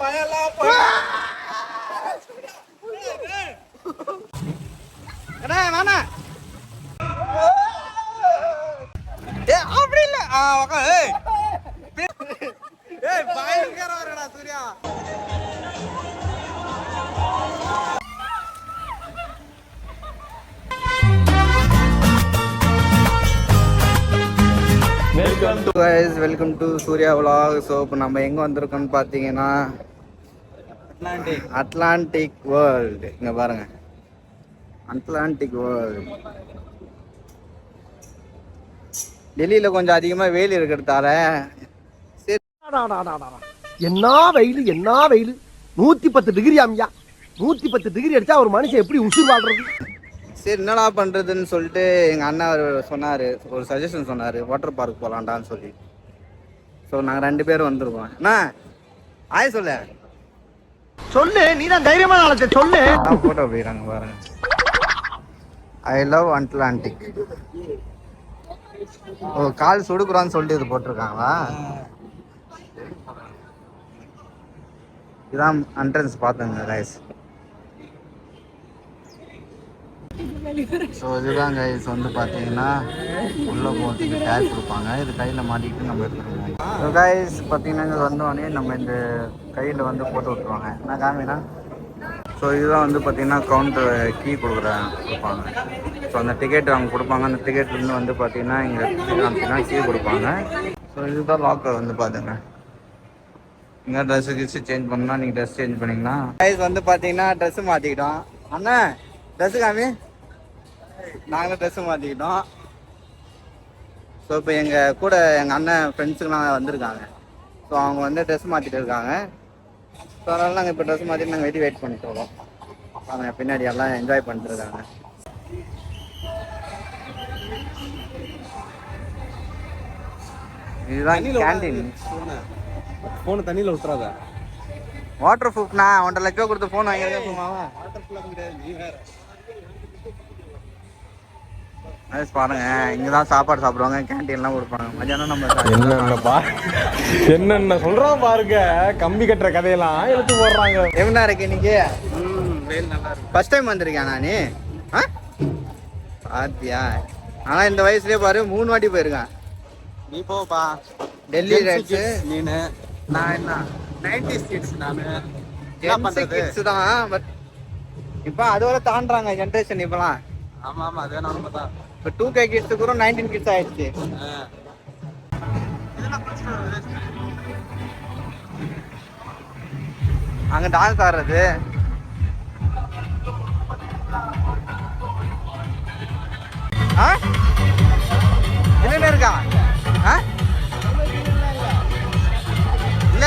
பயம்லாம் வேணா அப்படி இல்ல பயங்கர வரடா Surya. Welcome to Surya vlog. So இப்போ நம்ம எங்கே வந்திருக்கோம்னு பார்த்தீங்கன்னா அட்லாண்டிக் வேர்ல்டு. இங்கே பாருங்க, அட்லாண்டிக் வேர்ல்டு. டெல்லியில் கொஞ்சம் அதிகமாக வெயில் இருக்கிறதால என்ன வெயில் என்ன வெயில் 110 டிகிரி ஆமியா. 110 டிகிரி அடிச்சா ஒரு மனுஷன் எப்படி உசுர் வாழ்றது? சரி என்னடா பண்ணுறதுன்னு சொல்லிட்டு எங்கள் அண்ணன் சொன்னார், ஒரு சஜஷன் சொன்னார், வாட்டர் பார்க் போகலான்டான்னு சொல்லி. ஸோ நாங்கள் 2 பேரும் வந்திருக்கோம். அண்ணா ஆய் சொல்லு சொல்லு, நீ தான் தைரியமான ஆளத்தை சொல்லு. ஃபோட்டோ போயிடறாங்க பாருங்க. I love Atlantic. ஓ கால் சுடுக்குறான்னு சொல்லிட்டு இது போட்டிருக்காங்களா? இதான் என்ட்ரன்ஸ் பார்த்துங்க கைஸ். ஸோ இதுதான் கைஸ் வந்து பார்த்தீங்கன்னா உள்ளே போகிறதுக்கு டேக் கொடுப்பாங்க. இது கையில் மாட்டிக்கிட்டு நம்ம எடுத்துருவோம். ஸோ கைஸ் பார்த்தீங்கன்னா இங்கே வந்தோடனே நம்ம இந்த கையில் வந்து போட்டு விட்ருவாங்க. நான் காமினா. ஸோ இதுதான் வந்து பார்த்தீங்கன்னா கவுண்டர் கீ கொடுப்பாங்க. ஸோ அந்த டிக்கெட் அவங்க கொடுப்பாங்க. அந்த டிக்கெட்லேருந்து வந்து பார்த்தீங்கன்னா இங்கே காமிச்சிங்கன்னா கீ கொடுப்பாங்க. ஸோ இதுதான் லாக்கர் வந்து பார்த்துங்க. இங்கே ட்ரெஸ்ஸு கிஸ்ஸு சேஞ்ச் பண்ணால் நீங்கள் ட்ரெஸ் சேஞ்ச் பண்ணிங்கன்னா கைஸ் வந்து பார்த்தீங்கன்னா ட்ரெஸ்ஸு மாற்றிக்கிட்டோம். அண்ணா ட்ரெஸ்ஸு காமி. நாங்களும் ட்ரெஸ்ஸு மாற்றிக்கிட்டோம். ஸோ இப்போ எங்கள் கூட எங்கள் அண்ணன் ஃப்ரெண்ட்ஸுக்கெலாம் வந்திருக்காங்க. ஸோ அவங்க வந்து ட்ரெஸ் மாற்றிட்டு இருக்காங்க. ஸோ அதனால நாங்கள் இப்போ ட்ரெஸ் மாற்றிட்டு நாங்கள் வெயிட் பண்ணிட்டு இருக்கோம். அவங்க பின்னாடி எல்லாம் என்ஜாய் பண்ணிட்டு இருக்காங்க. இதுதான் கேண்டீன். ஃபோனை தண்ணியில் விட்டுறாத. வாட்டர் ப்ரூஃப்னா 1.5 லட்சம் கொடுத்து ஃபோன் வாங்கியிருக்கேன். சும்மாவா வாட்டர் ப்ரூஃப் கிடையாது, நீ வேற. பாருங்க, இங்கே தான் சாப்பாடு சாப்பிடுவாங்க, கேன்டீன்லாம் கொடுப்பாங்க. மதியானம் நம்ம என்னென்ன சொல்கிறோம் பாருங்க, கம்பி கட்டுற கதையெல்லாம் எடுத்து போடுறாங்க. எப்படின்னா இருக்கு இன்னைக்கு? ஃபர்ஸ்ட் டைம் வந்திருக்கேன் நான். பார்த்தியா? ஆனால் இந்த வயசுலேயே பாரு 3 வாட்டி போயிருக்கேன். நீ போப்பா. டெல்லி ரெட்ஸு நீனு. நான் என்ன 90s கிட்ஸ் நானு. கிட்ஸ் தான். பட் இப்போ அதோட தாண்டுறாங்க ஜென்ரேஷன் இப்போலாம். ஆமாம் ஆமாம், அது வேணா உண்மை தான். இப்போ 2K கிட்ஸு கூட 19 கிட்ஸ் ஆயிடுச்சு. அங்கே டான்ஸ் ஆடுறது என்ன இருக்கா?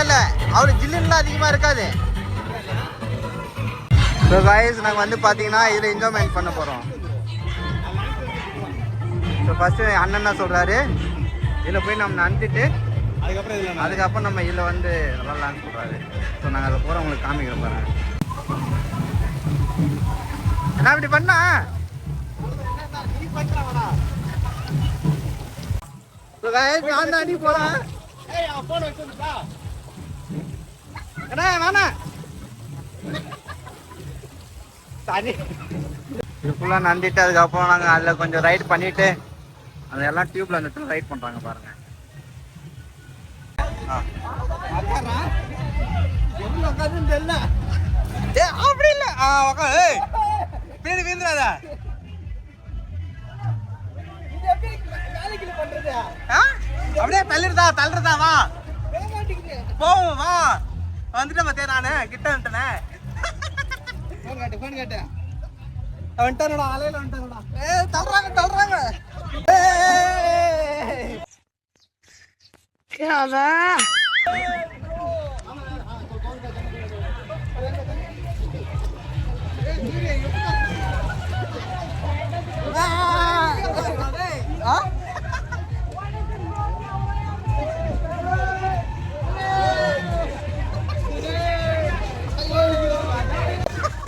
இல்ல அவரு ஜில்லுலாம் அதிகமா இருக்காது. ஸோ கைஸ் நாங்கள் வந்து பார்த்தீங்கன்னா இதில் என்ஜாய்மெண்ட் பண்ண போகிறோம். ஸோ ஃபஸ்ட்டு அண்ணன் என்ன சொல்கிறாரு, இதில் போய் நம்ம நந்துட்டு அதுக்கப்புறம் நம்ம இதில் வந்து விளாட்லான்னு சொல்கிறாரு. ஸோ நாங்கள் அதை போகிற உங்களுக்கு காமிக்க போகிறேன். என்ன இப்படி பண்ணா? ஸோ கைஸ் நான் தான் அடி போகிறேன். என்ன வேணா தண்ணி இது ஃபுல்லாக நந்திட்டு அதுக்கப்புறம் நாங்கள் அதில் கொஞ்சம் ரைட் பண்ணிவிட்டு அதெல்லாம் டியூப்ல வந்துட்டு ரைட் பண்ணுறாங்க பாருங்க. அப்படி இல்லை பின்னாடி வீந்துடாதா? அப்படியே தள்ளுறதா வா போவோம் வா. வந்துட்டேன் பார்த்தியா, நான் கிட்ட வந்துட்டேனே. ஃபோன் கேட்டேன் வந்துட்டானடா, ஆலையில வந்துட்டானடா. தள்ளுறாங்க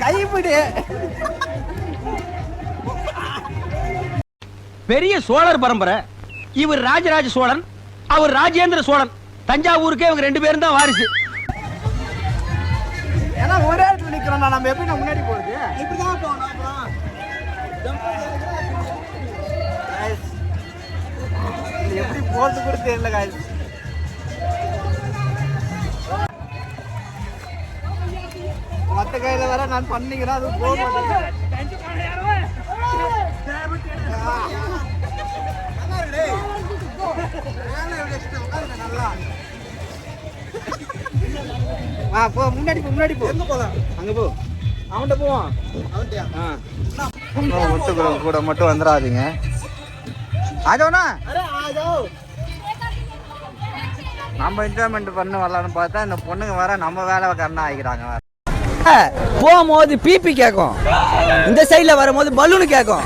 கைப்பிடி. பெரிய சோழர் பரம்பரை. இவர் ராஜராஜ சோழன், அவர் ராஜேந்திர சோழன். தஞ்சாவூருக்கே இவங்க 2 பேரும் தான் வாரிசு. நம்ம எப்படி முன்னாடி போறது இப்படிதான் போகணும் அப்புறம் எப்படி போட்டு கூட தெரியல காய்ஸ். மற்ற கையில வேற நான் பண்ணிக்கிறேன் அது போக மாட்டேன். போ முன்னாடி போ முன்னாடி போ எங்க போலாம் அங்க போ அவன்கிட்ட போவான் முத்து கூட மட்டும் வந்துடாதீங்க. ஆஜோனா நம்ம என்ஜாய்மெண்ட் பண்ண வரலான்னு பார்த்தா இந்த பொண்ணுங்க வேற நம்ம வேலை கண்ணா ஆகிக்கிறாங்க. போகும்போது பிபி கேட்கும், இந்த சைட்ல வரும்போது பலூனு கேட்கும்.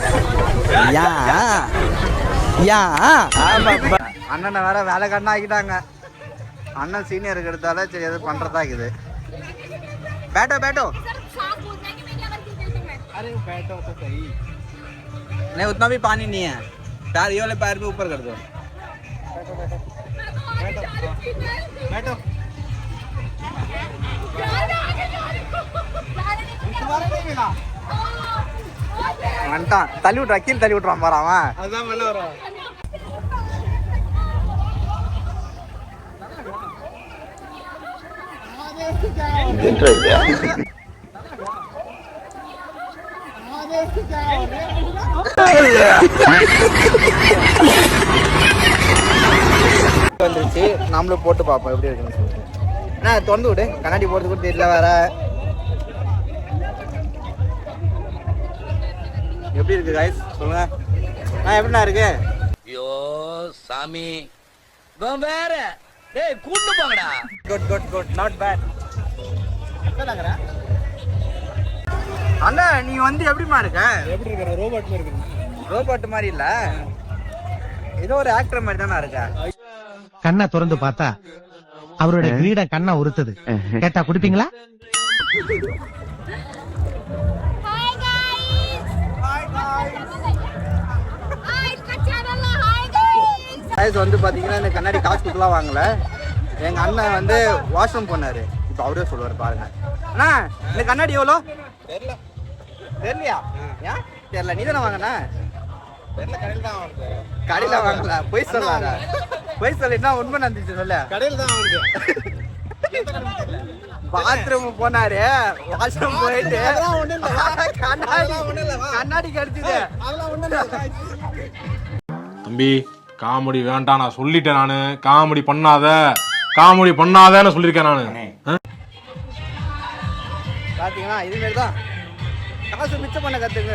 அண்ணனை வேற வேலை கண்ணா ஆகிட்டாங்க. அண்ணன் சீனியருக்கு எடுத்தாலே சரி எது பண்றதா இருக்குது. बैठो बैठो अरे बैठो तो सही नहीं उतना भी पानी नहीं है पैर ये वाले पैर पे ऊपर कर दो बैठो बैठो तुम्हारे नहीं मिला घंटा तली उठ अकील तली उठ रहा हमारा वहाँ अज़ा मना रहा வந்துருச்சு. நாமளும் போட்டு பார்ப்போம் எப்படி இருக்குன்னு சொல்லிட்டு. அண்ணா திறந்து விடு, கண்ணாடி போடுறது கூட தெரியல வேற. எப்படி இருக்கு காய்ஸ் சொல்லுங்க. எப்படிண்ணா இருக்கு? ஐயோ சாமி வேற டேய் கூட்டு போங்கடா. Good good good not bad. அண்ணா நீ வந்து எப்படிமா இருக்க? எப்படி இருக்க? ரோபோட் மாதிரி இருக்கு. ரோபோட் மாதிரி இல்ல, ஏதோ ஒரு ஆக்டர் மாதிரி தானே இருக்க. கண்ணை திறந்து பார்த்தா அவரோட கிரீடம் கண்ணா உறுத்துது. கேட்டா குடிப்பீங்களா? வந்து பாத்தீங்கன்னா இந்த கண்ணாடி காசு கொடுக்கலாம் வாங்கல. எங்க அண்ணன் வந்து வாஷ்ரூம் போனாரு. இப்ப அவரே சொல்லுவாரு பாருங்க. அண்ணா இந்த கண்ணாடி எவ்வளோ? தெரியல. தெரியலையா? ஏன் தெரியல? நீ தானே வாங்கினா? கடையில வாங்கல. பொய் சொல்லாத. பொய் சொல்லினா உண்மை நடந்துச்சு சொல்ல. கடையில தான் வாங்குது. பாத்ரூம் போனாரு, வாஷ்ரூம் போயிட்டு கண்ணாடி கடிச்சுது. தம்பி காமெடி வேண்டாம், நான் சொல்லிட்டேன். நானு காமெடி பண்ணாதன்னு சொல்லியிருக்கேன் நானு. பாத்தீங்கன்னா இதுமாரி தான் காசு மிச்சம் பண்ண கத்துங்க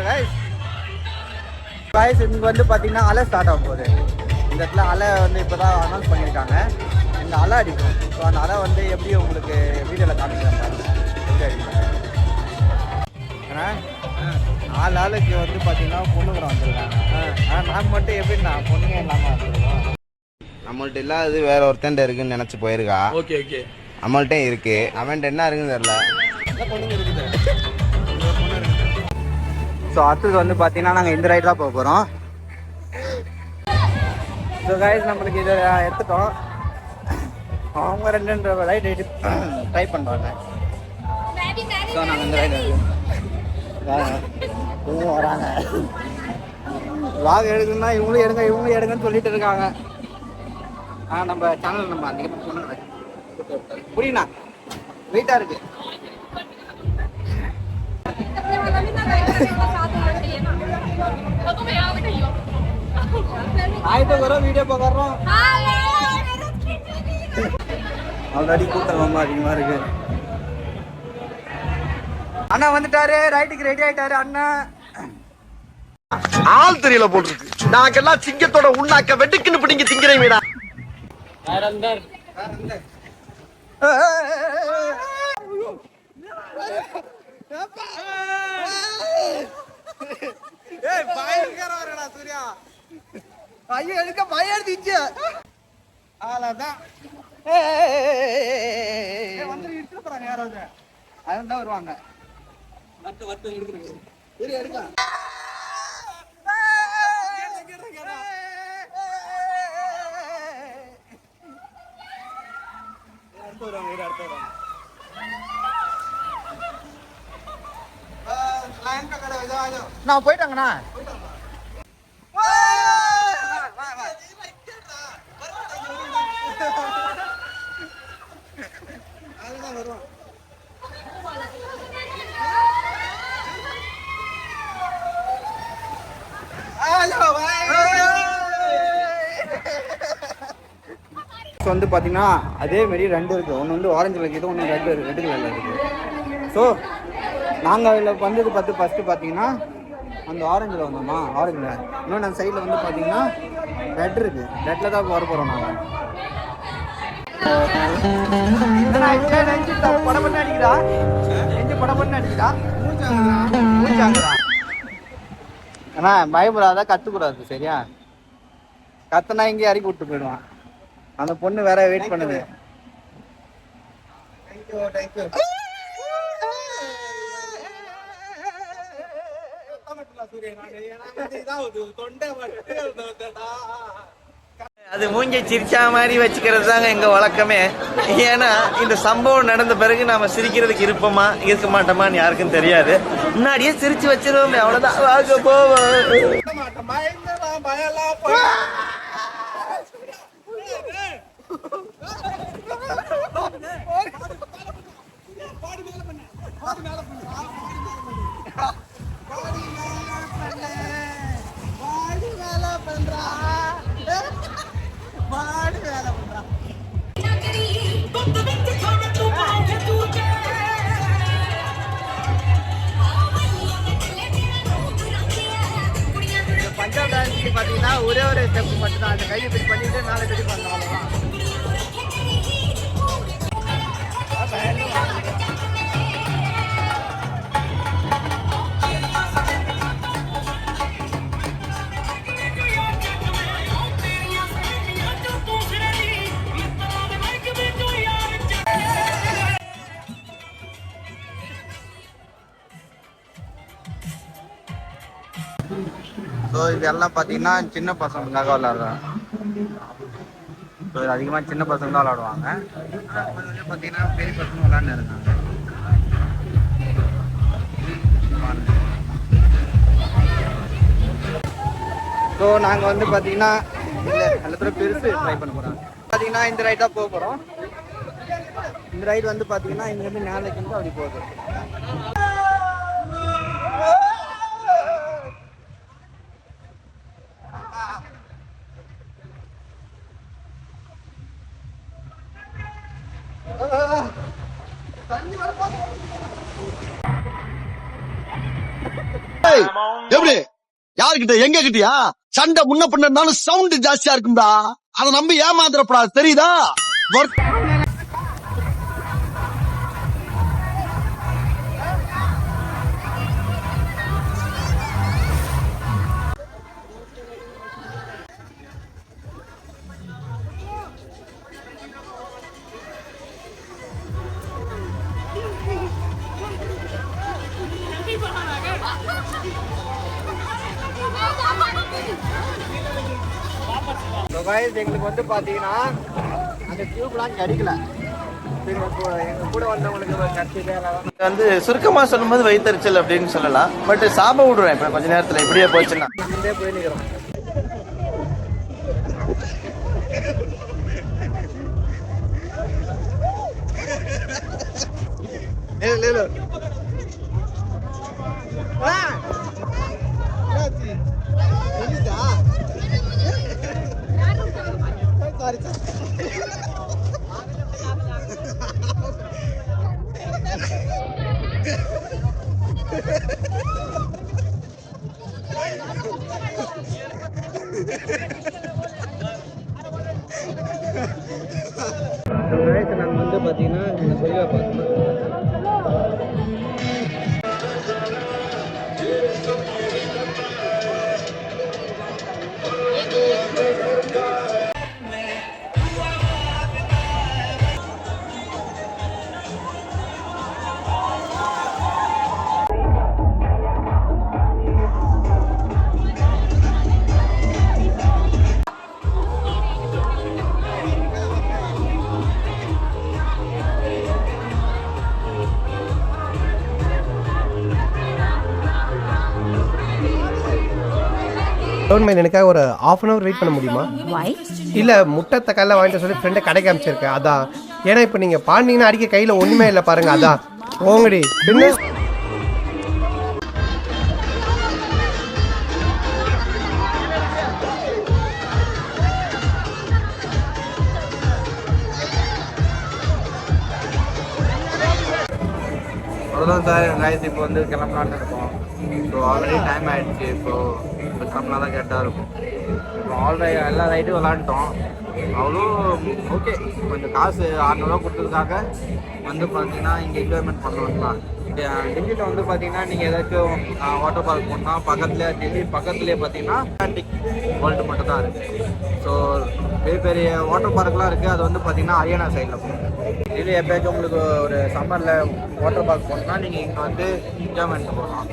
guys. இங்க வந்து பாத்தீங்கன்னா அலை ஸ்டார்ட் ஆக போகுது. இந்த இடத்துல அலை வந்து இப்போதான் அனௌன்ஸ் பண்ணியிருக்காங்க. இந்த அலை அடிக்கும். ஸோ அந்த அலை வந்து எப்படி உங்களுக்கு வீடியோவில் காமிக்கிறேன் பாருங்க. எப்படி அடிக்கும். ஏன்னா 4 ஆளுக்கு வந்து பார்த்தீங்கன்னா பொண்ணுங்களை வந்துருக்காங்க. நான் மட்டும் எப்படின்னா பொண்ணுங்க இல்லாமல் வந்துருக்கோம். நம்மள்ட்ட இல்லாதது வேற ஒருத்தன் இருக்குன்னு நினச்சி போயிருக்கா. ஓகே ஓகே நம்மள்ட்ட இருக்கு, அவன்கிட்ட என்ன இருக்குன்னு தெரியல. ஸோ அடுத்தது வந்து பார்த்தீங்கன்னா நாங்கள் இந்த ரைடு தான் போக போகிறோம். ஸோ கைஸ் நம்மளுக்கு இதை எடுத்துட்டோம். அவங்க 2 ரைடு ட்ரை பண்ணுறாங்க. ஸோ நாங்கள் இந்த ரைடு வராங்க. வ்ளாக் எடுக்கணும்னா இவங்களும் எடுங்கன்னு சொல்லிட்டு இருக்காங்க. நம்ம சேனல் நம்ம அதிகமாக சொன்ன புரியுண்ணா வெயிட்டாக இருக்கு. आयतो करो वीडियो पकड़ ஆல்ரெடி கூட்டம் அதிகமா இருக்கு. அண்ணா வந்துட்டாரு, ரைட்டுக்கு ரெடி ஆயிட்டாரு அண்ணா. ஆள் தெரியல போட்டுருக்கு. நாங்கெல்லாம் சிங்கத்தோட உண்ணாக்க வெட்டுக்குன்னு பிடிங்க திங்கிறேன் வீடா. பயங்கரா சூர்யா. ஐயோ எனக்கு பயம் எடுத்துச்சு. அவ்வளவுதான் வந்து இட்டு போறாங்க யாராவது. அதான் தான் வருவாங்க. எடுக்கலாம். அடுத்து வருவாங்க. நான் போயிட்டாங்கண்ணா. வந்து பார்த்தீங்கன்னா அதே மாதிரி 2 இருக்குது. ஒன்று வந்து ஆரஞ்சு கலர் இருக்குது, ஒன்று ரெட் கலரில் இருக்குது. ஸோ நாங்கள் அதில் வந்தது ஃபஸ்ட்டு பார்த்தீங்கன்னா அந்த ஆரஞ்சில் வந்தோமா, ஆரஞ்சில். இன்னொன்று அந்த சைடில் வந்து பார்த்தீங்கன்னா ரெட் இருக்குது. ரெட்டில் தான் வர போகிறோம் நாங்கள். படம் அடிக்கிறா, நெஞ்சு படம் அடிக்கிறா, மூச்சாங்களா? அண்ணா பயப்படாதான், கத்துக்கூடாது சரியா? கத்தனா இங்கே இறக்கி விட்டு போயிடுவான். அந்த பொண்ணு வேற வெயிட் பண்ணுது. அது மூஞ்ச சிரிச்சா மாதிரி வச்சுக்கிறது தாங்க எங்க வழக்கமே. ஏன்னா இந்த சம்பவம் நடந்த பிறகு நாம சிரிக்கிறதுக்கு இருக்க மாட்டோமான்னு யாருக்கும் தெரியாது. முன்னாடியே சிரிச்சு வச்சிருவோமே, அவ்வளவுதான். வாங்க போவோம். பஞ்சாப் டான்ஸுக்கு பார்த்தீங்கன்னா ஒரே ஒரு ஸ்டெப் மட்டும் தான். அந்த கையை இப்படி பண்ணிட்டு 4 பேர் பண்ணலாம். ஸோ இதெல்லாம் பார்த்தீங்கன்னா சின்ன பசங்களுக்காக விளாட்றாங்க. ஸோ இது அதிகமாக சின்ன பசங்க தான் விளாடுவாங்க. பார்த்தீங்கன்னா பெரிய பசங்க விளாட்னு இருக்காங்க. ஸோ நாங்கள் வந்து பார்த்தீங்கன்னா இல்லை எல்லாத்தோட பெருசு ட்ரை பண்ண போகிறோம். பார்த்தீங்கன்னா இந்த ரைட்டாக போக போகிறோம். இந்த ரைடு வந்து பார்த்தீங்கன்னா இங்கேருந்து நேரத்துக்கு அப்படி போகுது. எப்படி யாருக்கிட்ட எங்க கிட்டயா சண்டை முன்ன பண்ணாலும் சவுண்ட் ஜாஸ்தியா இருக்கும்டா. அதை நம்பி ஏமாந்துடப்படாது, தெரியுதா? எங்களுக்கு வந்து பார்த்தீங்கன்னா அந்த டியூப்லாம் கிடைக்கல. எங்க கூட வந்தவங்களுக்கு கிடைச்சது வந்து சுருக்கமா சொல்லும்போது வயிற்றுச்சல் அப்படின்னு சொல்லலாம். பட் சாப விடுறேன் இப்ப கொஞ்ச நேரத்துல இப்படியே போச்சுன்னா. போய் நிற்கிறோம். நாங்கள் வந்து பார்த்தீங்கன்னா இந்த பொருளை பார்த்தோம்னா டவுன் மைல் எனக்காக ஒரு ½ அன் ஹவர் வெயிட் பண்ண முடியுமா? இல்லை முட்டை தக்காளிலாம் வாங்கிட்டு சொல்லி ஃப்ரெண்டை கடைக்கு அமைச்சிருக்கேன் அதான். ஏன்னா இப்போ நீங்கள் பாண்டிங்கன்னா அடிக்க கையில் ஒன்றுமே இல்லை பாருங்க அதான். போங்கடி என்ன அவ்வளோதான் சார். காய்ச்சி இப்போ வந்து கிளம்பலான்னு இருக்கோம். ஸோ ஆல்ரெடி டைம் ஆகிடுச்சு. இப்போ கிளம்புனா தான் கரெக்டாக இருக்கும். இப்போ ஆல்ரெடி எல்லா ரைட்டும் விளாண்டுட்டோம். அவ்வளோ ஓகே. கொஞ்சம் காசு 600 கொடுத்ததுக்காக வந்து பார்த்தீங்கன்னா இங்கே என்ஜாய்மெண்ட் பண்ணலாம். டெல்லியில் வந்து பார்த்தீங்கன்னா நீங்கள் ஏதாச்சும் வாட்டர் பார்க் போனால் டெல்லி பக்கத்துலேயே பார்த்தீங்கன்னா வேர்ல்டு மட்டும் தான் இருக்குது. ஸோ பெரிய பெரிய வாட்டர் பார்க்லாம் இருக்குது. அது வந்து பார்த்தீங்கன்னா ஹரியானா சைடில் போகும். டெல்லி எப்பயாச்சும் உங்களுக்கு ஒரு சம்மரில் வாட்டர் பார்க் போனால் நீங்கள் இங்கே வந்து என்ஜாய்மெண்ட் போகலாம்.